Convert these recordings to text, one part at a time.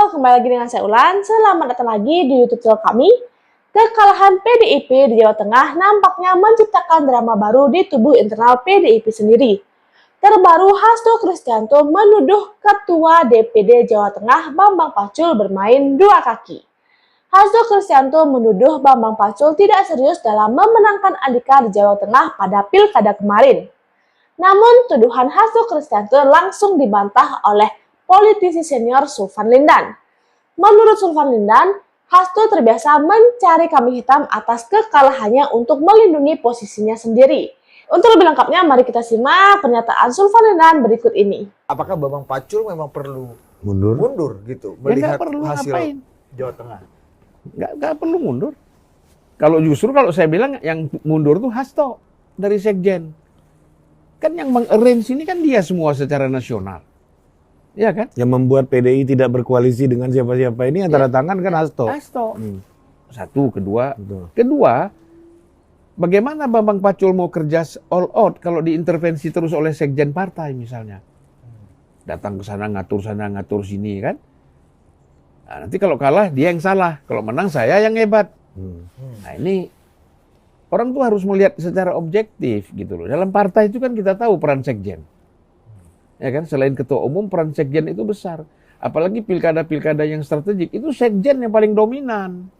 kembali lagi dengan saya Ulan. Selamat datang lagi di YouTube channel kami. Kekalahan PDIP di Jawa Tengah nampaknya menciptakan drama baru di tubuh internal PDIP sendiri. Terbaru, Hasto Kristianto menuduh Ketua DPD Jawa Tengah Bambang Pacul bermain dua kaki. Hasto Kristianto menuduh Bambang Pacul tidak serius dalam memenangkan Andika di Jawa Tengah pada pilkada kemarin. Namun, tuduhan Hasto Kristianto langsung dibantah oleh politisi senior Sulvan Lindan. Menurut Sulvan Lindan, Hasto terbiasa mencari kambing hitam atas kekalahannya untuk melindungi posisinya sendiri. Untuk lebih lengkapnya, mari kita simak pernyataan Sulvan Lindan berikut ini. Apakah Bambang Pacul memang perlu mundur gitu melihat perlu hasil ngapain? Jawa Tengah? Nggak perlu mundur. Kalau saya bilang yang mundur tuh Hasto dari Sekjen. Kan yang meng-arrange ini kan dia semua secara nasional. Ya kan? yang membuat PDI tidak berkoalisi dengan siapa-siapa ini antara tangan kan Hasto. Satu, kedua. Betul. Kedua, bagaimana Bambang Pacul mau kerja all out kalau diintervensi terus oleh sekjen partai misalnya? Datang ke sana, ngatur sini kan? Nah, nanti kalau kalah dia yang salah, kalau menang saya yang hebat. Nah ini orang tuh harus melihat secara objektif gitu loh. Dalam partai itu kan kita tahu peran sekjen. Ya kan, selain ketua umum peran sekjen itu besar. Apalagi pilkada-pilkada yang strategik itu sekjen yang paling dominan.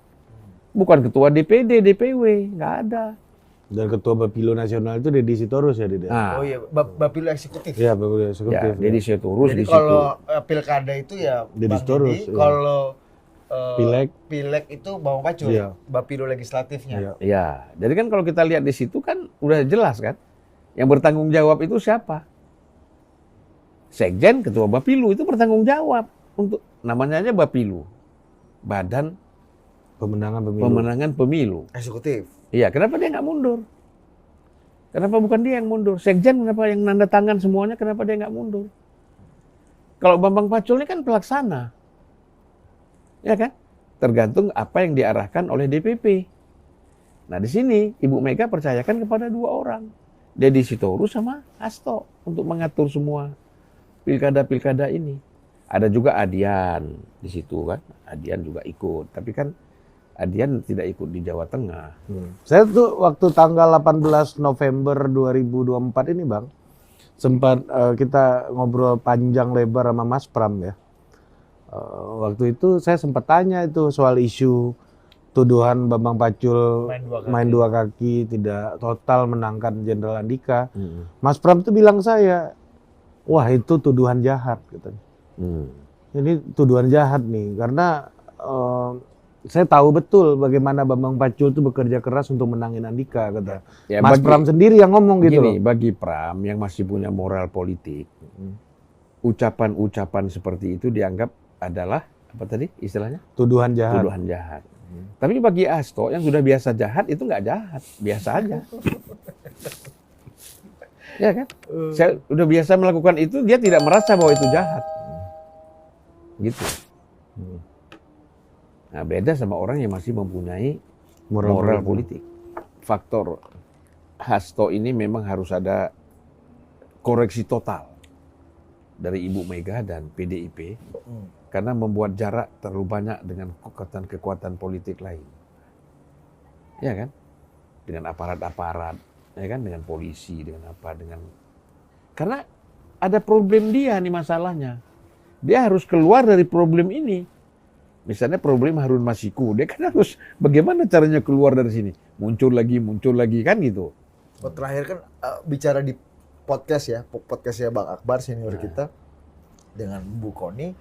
Bukan ketua DPD, DPW, nggak ada. Dan ketua Bapilo Nasional itu Deddy Sitorus ya, Deddy? Oh iya, Bapilo eksekutif. Iya, Bapilo Ya, eksekutif. Deddy Sitorus Jadi di situ. kalau pilkada itu ya Deddy Bang Sitorus, Deddy, iya. kalau Pileg. itu Bambang Pacul, Iya. Bapilo legislatifnya. Iya. Ya, jadi kan kalau kita lihat di situ kan udah jelas kan. Yang bertanggung jawab itu siapa? Sekjen, ketua Bapilo itu bertanggung jawab untuk namanya aja Bapilo. Badan Pemenangan Pemilu. Eksekutif. Iya, kenapa dia nggak mundur? Kenapa bukan dia yang mundur? Sekjen kenapa yang nanda tangan semuanya, kenapa dia nggak mundur? Kalau Bambang Pacul ini kan pelaksana. Ya kan? Tergantung apa yang diarahkan oleh DPP. Nah di sini Ibu Mega percayakan kepada dua orang. Deddy Sitorus sama Hasto untuk mengatur semua pilkada-pilkada ini. Ada juga Adian di situ kan. Adian juga ikut. Tapi kan Adian tidak ikut di Jawa Tengah. Saya tuh waktu tanggal 18 November 2024 ini Bang, sempat kita ngobrol panjang lebar sama Mas Pram ya. Waktu itu saya sempat tanya itu soal isu tuduhan Bambang Pacul main dua kaki, tidak total menangkan Jenderal Andika. Mas Pram tuh bilang saya, wah itu tuduhan jahat katanya. Ini tuduhan jahat nih karena saya tahu betul bagaimana Bambang Pacul itu bekerja keras untuk menangin Andika kata. Ya, Mas Pram sendiri yang ngomong gitu loh. Bagi Pram yang masih punya moral politik, ucapan-ucapan seperti itu dianggap adalah apa tadi istilahnya? Tuduhan jahat. Tuduhan jahat. Tapi bagi Hasto yang sudah biasa jahat itu nggak jahat, biasa aja. Ya kan? Saya udah biasa melakukan itu, dia tidak merasa bahwa itu jahat. Gitu. Nah, beda sama orang yang masih mempunyai moral politik. Faktor Hasto ini memang harus ada koreksi total dari Ibu Mega dan PDIP karena membuat jarak terlalu banyak dengan kekuatan-kekuatan politik lain. Ya kan? Dengan aparat-aparat, ya kan, dengan polisi, dengan apa, karena ada problem dia nih masalahnya. Dia harus keluar dari problem ini. Misalnya problem Harun Masiku, dia kan harus bagaimana caranya keluar dari sini? Muncul lagi kan gitu. Terakhir kan bicara di podcastnya Bang Akbar senior kita dengan Bu Koni,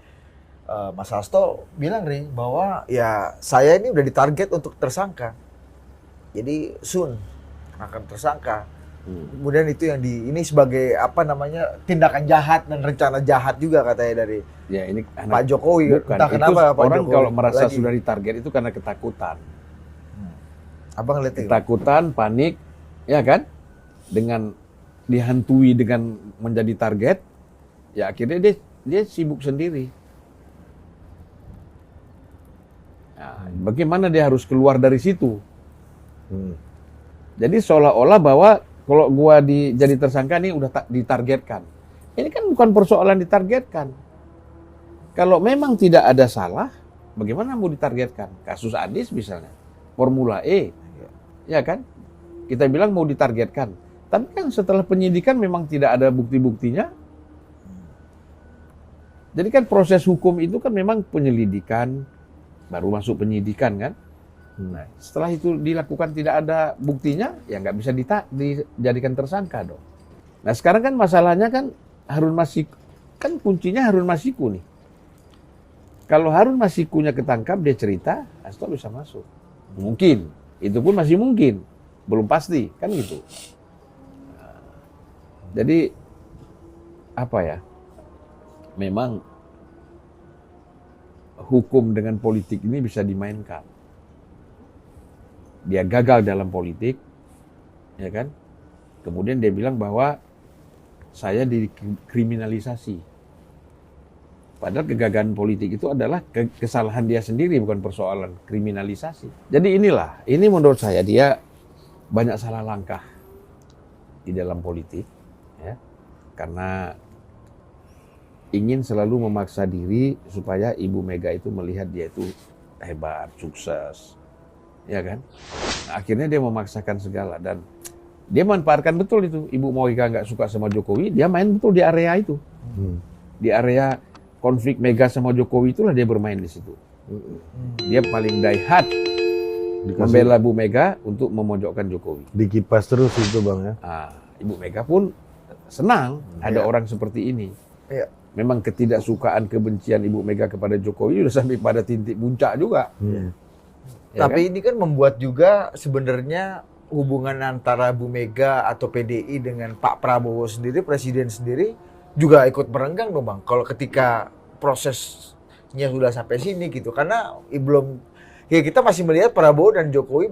Mas Hasto bilang bahwa ya saya ini udah ditarget untuk tersangka. Jadi soon akan tersangka. Kemudian itu yang ini sebagai apa namanya tindakan jahat dan rencana jahat juga katanya dari ini Pak Jokowi. Bukan. Entah kenapa itu Pak orang Jokowi kalau merasa lagi. sudah ditarget itu karena ketakutan. Abang lihat itu. Ketakutan, panik, ya kan? Dengan dihantui dengan menjadi target, ya akhirnya dia sibuk sendiri. Nah, bagaimana dia harus keluar dari situ? Jadi seolah-olah bahwa kalau gua jadi tersangka nih udah ditargetkan. Ini kan bukan persoalan ditargetkan. Kalau memang tidak ada salah, bagaimana mau ditargetkan? Kasus Adis misalnya, Formula E, ya kan? Kita bilang mau ditargetkan. Tapi kan setelah penyidikan memang tidak ada bukti-buktinya. Jadi kan proses hukum itu kan memang penyelidikan, baru masuk penyidikan kan. Nah, setelah itu dilakukan tidak ada buktinya, ya nggak bisa dijadikan tersangka dong. Nah sekarang kan masalahnya kan Harun Masiku, kan kuncinya Harun Masiku nih. Kalau Harun Masikunya ketangkap, dia cerita, Hasto bisa masuk. Mungkin, itu pun masih mungkin, belum pasti, kan gitu. Jadi apa ya? Memang hukum dengan politik ini bisa dimainkan. Dia gagal dalam politik, ya kan? Kemudian dia bilang bahwa saya dikriminalisasi. Padahal kegagalan politik itu adalah kesalahan dia sendiri, bukan persoalan kriminalisasi. Jadi ini menurut saya dia banyak salah langkah di dalam politik, ya, karena ingin selalu memaksa diri supaya Ibu Mega itu melihat dia itu hebat, sukses, ya kan? Nah, akhirnya dia memaksakan segala dan dia manfaatkan betul itu. Ibu Mega nggak suka sama Jokowi, dia main betul di area itu, di area konflik Mega sama Jokowi itulah dia bermain di situ. Dia paling die hard membela Bu Mega untuk memojokkan Jokowi. Dikipas terus itu Bang ya. Nah, Ibu Mega pun senang ada orang seperti ini. Iya. Memang ketidaksukaan kebencian Ibu Mega kepada Jokowi sudah sampai pada titik puncak juga. Ya Tapi kan? ini kan membuat juga sebenarnya hubungan antara Bu Mega atau PDI dengan Pak Prabowo sendiri, Presiden sendiri, juga ikut merenggang dong Bang. Kalau ketika prosesnya sudah sampai sini gitu, karena ya kita masih melihat Prabowo dan Jokowi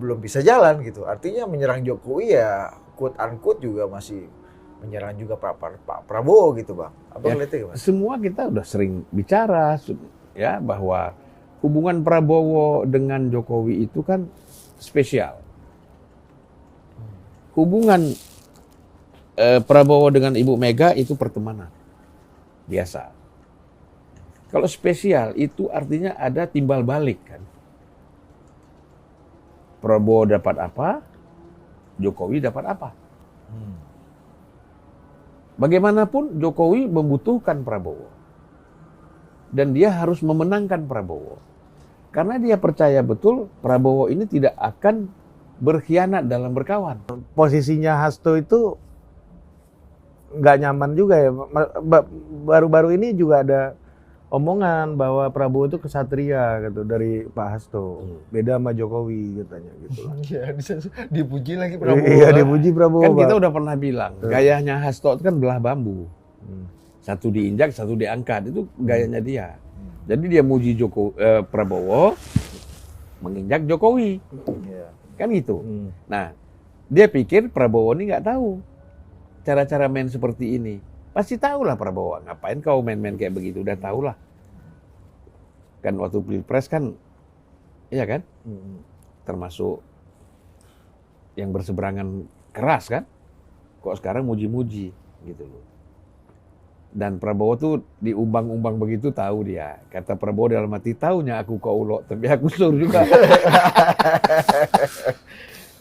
belum bisa jalan gitu. Artinya menyerang Jokowi ya quote unquote juga masih menyerang juga Pak Prabowo gitu Bang. Apa ngeliatnya gimana? Semua kita udah sering bicara ya bahwa hubungan Prabowo dengan Jokowi itu kan spesial. Hubungan Prabowo dengan Ibu Mega itu pertemanan biasa. Kalau spesial itu artinya ada timbal balik kan. Prabowo dapat apa, Jokowi dapat apa. Bagaimanapun Jokowi membutuhkan Prabowo. Dan dia harus memenangkan Prabowo. Karena dia percaya betul Prabowo ini tidak akan berkhianat dalam berkawan. Posisinya Hasto itu nggak nyaman juga ya. Baru-baru ini juga ada omongan bahwa Prabowo itu kesatria gitu dari Pak Hasto. Beda sama Jokowi katanya gitu. Iya, dipuji lagi Prabowo. Iya, dipuji Prabowo. Kan kita Bang. udah pernah bilang, gayanya Hasto itu kan belah bambu. Satu diinjak, satu diangkat. Itu gayanya dia. Jadi dia muji Prabowo, menginjak Jokowi. Kan gitu. Nah, dia pikir Prabowo ini nggak tahu cara-cara main seperti ini. Pasti tahu lah Prabowo, ngapain kau main-main kayak begitu, udah tahu lah. Kan waktu Pilpres kan, iya kan? Termasuk yang berseberangan keras kan? Kok sekarang muji-muji gitu loh. Dan Prabowo tuh diumbang-umbang begitu tahu dia. Kata Prabowo dalam hati, taunya aku kaulo, tapi aku sur juga.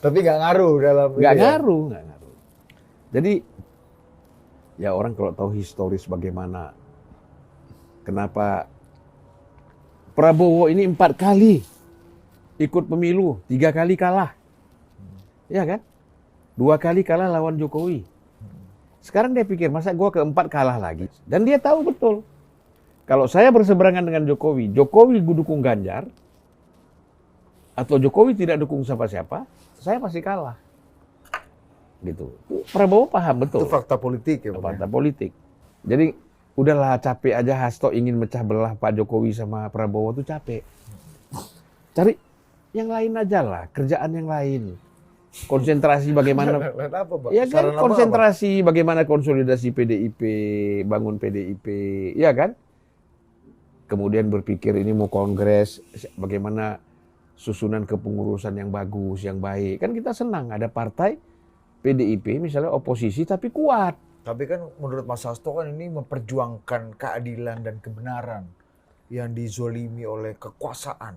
Tapi nggak ngaruh dalam Nggak ngaruh. Jadi ya orang kalau tahu historis bagaimana, kenapa Prabowo ini 4 kali ikut pemilu, 3 kali kalah, ya kan? 2 kali kalah lawan Jokowi. Sekarang dia pikir masa gua keempat kalah lagi, dan dia tahu betul kalau saya berseberangan dengan Jokowi, Jokowi dukung Ganjar, atau Jokowi tidak dukung siapa-siapa, saya pasti kalah. Gitu. Prabowo paham betul. Itu fakta politik ya Bang. Fakta politik. Jadi udahlah capek aja Hasto ingin mecah belah Pak Jokowi sama Prabowo tuh capek. Cari yang lain aja lah, kerjaan yang lain. Konsentrasi bagaimana? Apa, Bang? Ya kan Saran apa, konsentrasi bagaimana konsolidasi PDIP, bangun PDIP, ya kan? Kemudian berpikir ini mau kongres, bagaimana susunan kepengurusan yang bagus, yang baik. Kan kita senang ada partai PDIP misalnya oposisi tapi kuat. Tapi kan menurut Mas Hasto kan ini memperjuangkan keadilan dan kebenaran yang dizolimi oleh kekuasaan.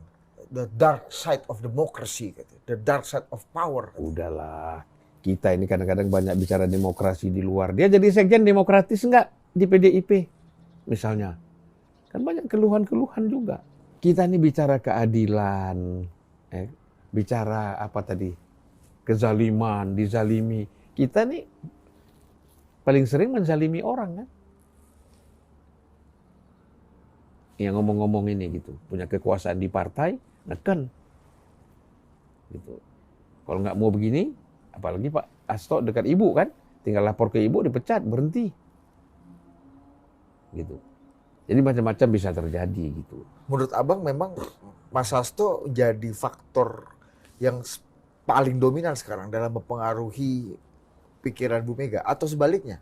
The dark side of democracy, the dark side of power. Udahlah, kita ini kadang-kadang banyak bicara demokrasi di luar. Dia jadi sekjen demokratis enggak di PDIP misalnya? Kan banyak keluhan-keluhan juga. Kita ini bicara keadilan, bicara apa tadi? Kezaliman, dizalimi. Kita nih paling sering menzalimi orang kan? Yang ngomong-ngomong ini gitu, punya kekuasaan di partai, neken. Gitu. Kalau nggak mau begini, apalagi Pak Hasto dekat ibu kan, tinggal lapor ke ibu, dipecat, berhenti. Gitu. Jadi macam-macam bisa terjadi gitu. Menurut Abang memang Mas Hasto jadi faktor yang paling dominan sekarang dalam mempengaruhi pikiran Bu Mega, atau sebaliknya?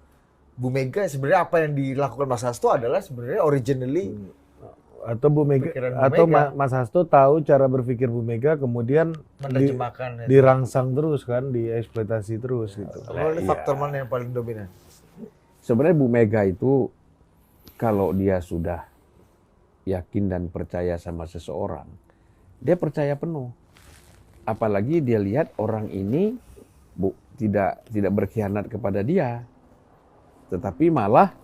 Bu Mega sebenarnya apa yang dilakukan Mas Hasto adalah sebenarnya originally atau Bu Mega pikiran Bu atau Mega. Mas Hasto tahu cara berpikir Bu Mega, kemudian menerjemahkan dirangsang terus kan, dieksploitasi terus gitu. Kalau ini faktor mana yang paling dominan? Sebenarnya Bu Mega itu kalau dia sudah yakin dan percaya sama seseorang, dia percaya penuh. Apalagi dia lihat orang ini tidak berkhianat kepada dia, tetapi malah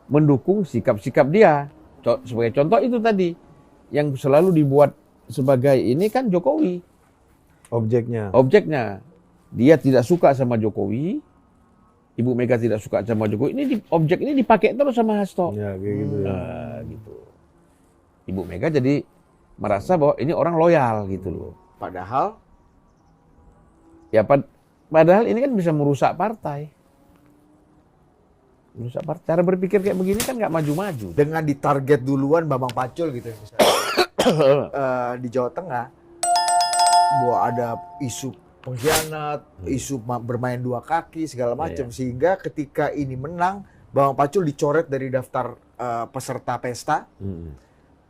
mendukung sikap-sikap dia. Sebagai contoh itu tadi, yang selalu dibuat sebagai ini kan Jokowi. Objeknya. Dia tidak suka sama Jokowi, Ibu Mega tidak suka sama Jokowi, objek ini dipakai terus sama Hasto. Ya, kayak gitu ya. Gitu. Ibu Mega jadi merasa bahwa ini orang loyal gitu loh. Padahal ini kan bisa merusak partai. Cara berpikir kayak begini kan nggak maju-maju. dengan ditarget duluan Bambang Pacul gitu misalnya. Di Jawa Tengah bahwa ada isu pengkhianat, isu bermain dua kaki segala macam, sehingga ketika ini menang Bambang Pacul dicoret dari daftar peserta pesta.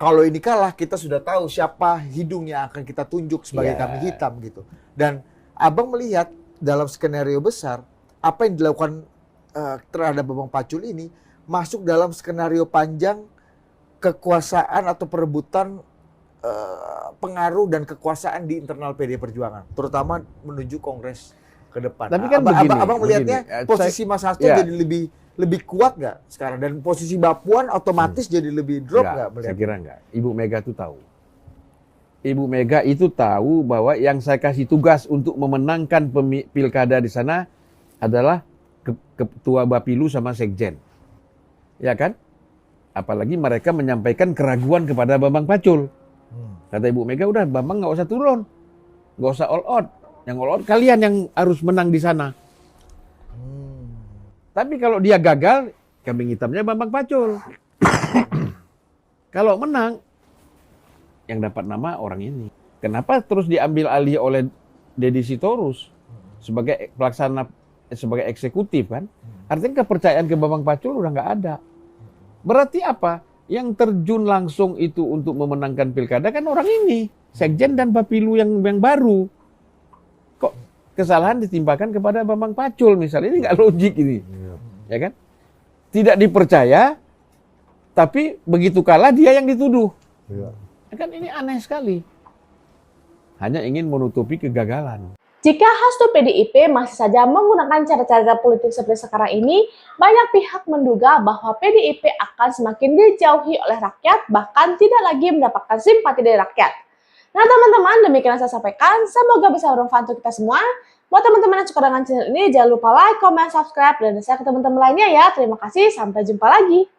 Kalau ini kalah, kita sudah tahu siapa hidung yang akan kita tunjuk sebagai kambing hitam gitu. Dan Abang melihat dalam skenario besar apa yang dilakukan terhadap Bambang Pacul ini masuk dalam skenario panjang kekuasaan atau perebutan pengaruh dan kekuasaan di internal PD Perjuangan, terutama menuju Kongres ke depan. Tapi kan abang melihatnya posisi Mas Hasto jadi lebih kuat nggak sekarang, dan posisi Mbak Puan otomatis jadi lebih drop nggak? Saya kira nggak. Ibu Mega itu tahu. Ibu Mega itu tahu bahwa yang saya kasih tugas untuk memenangkan pilkada di sana adalah ketua Bapilu sama Sekjen. Ya kan? Apalagi mereka menyampaikan keraguan kepada Bambang Pacul. Kata Ibu Mega, udah Bambang nggak usah turun. Nggak usah all out. Yang all out kalian yang harus menang di sana. Tapi kalau dia gagal, kambing hitamnya Bambang Pacul. Kalau menang, yang dapat nama orang ini. Kenapa terus diambil alih oleh Deddy Sitorus sebagai pelaksana, sebagai eksekutif kan? Artinya kepercayaan ke Bambang Pacul udah nggak ada. Berarti apa? Yang terjun langsung itu untuk memenangkan pilkada kan orang ini, Sekjen dan Bapilu yang baru. Kok kesalahan ditimpakan kepada Bambang Pacul misalnya? Ini nggak logik ini, ya kan? Tidak dipercaya, tapi begitu kalah dia yang dituduh. Kan ini aneh sekali. Hanya ingin menutupi kegagalan. Jika Hasto PDIP masih saja menggunakan cara-cara politik seperti sekarang ini, banyak pihak menduga bahwa PDIP akan semakin dijauhi oleh rakyat, bahkan tidak lagi mendapatkan simpati dari rakyat. Nah teman-teman, demikian yang saya sampaikan. Semoga bisa bermanfaat untuk kita semua. Buat teman-teman yang suka dengan channel ini, jangan lupa like, comment, subscribe, dan share ke teman-teman lainnya ya. Terima kasih, sampai jumpa lagi.